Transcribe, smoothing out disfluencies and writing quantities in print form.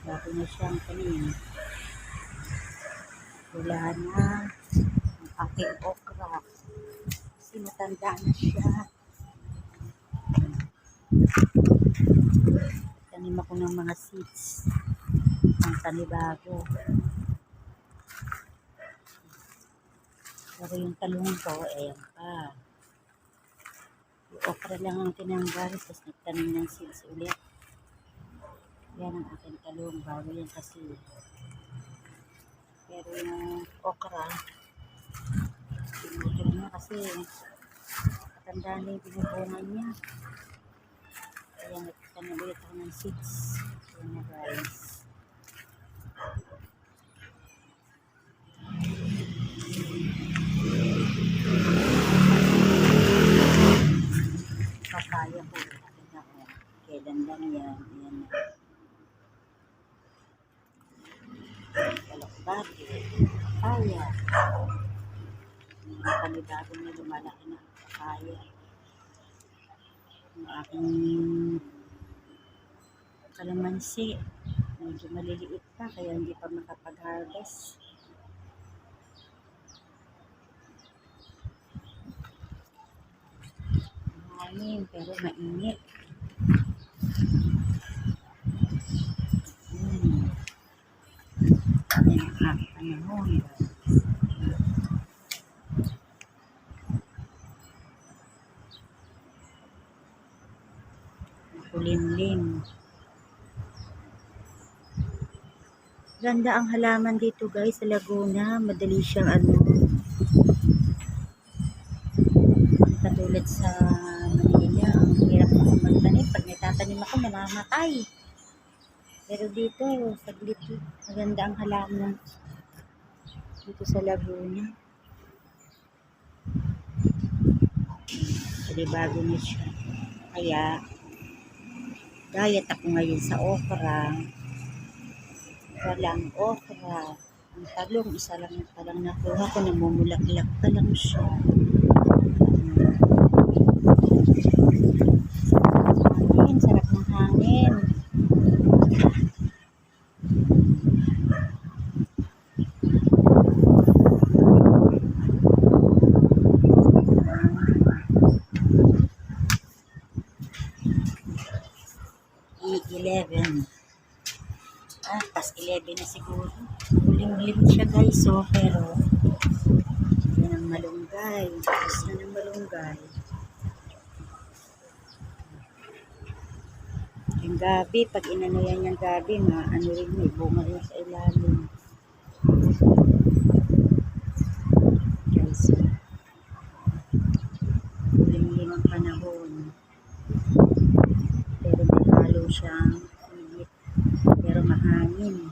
Bago na siyang kanina. Wala na ang aking okra. Kasi matanda na siya. Tanim ako ng mga seeds. Ang panibago. Pero yung talong ko, ayan pa. Yung okra lang ang tinanggal. Tapos nagtanim ng seeds ulit. Yan ang aking talong. Bago yan kasi. Pero yung okra, pinutol na kasi matanda na yung binubungan niya. Kaya nagtanim ulit ako ng seeds. Yan na guys. Papaya po. Tignan ko. Kailan lang yan. Ayan na. Balakbati. Papaya. Mga panibago na lumalaki na papaya. Ang aking kalamansi. Medyo maliliit pa kaya hindi pa makapag-harvest. Hangin pero mainit. Ayan ang panahon. Kulimlim. Ganda ang halaman dito guys sa Laguna. Madali siyang katulad sa Manila. Ang hirap ako magtanim. Pag nagtatanim ako, namamatay. Pero dito, saglit. Maganda ang halaman dito sa Laguna. Kasi bago na siya. Kaya, diet ako ngayon sa okra. Walang okra. Ang talong, isa lang yung talang nakuha ko. Namumulak-lak pa lang siya. Hangin, sarap ng hangin. E11. Pas 11 na siguro. Huling-lim siya guys. So, pero yan ang malunggay. Tapos na ng malunggay. Yung gabi, pag inano yan yung gabi, ano rin, may bunga rin sa ilalim. Guys, huling-lim ang panahon. Pero may halo siyang init. Pero mahangin.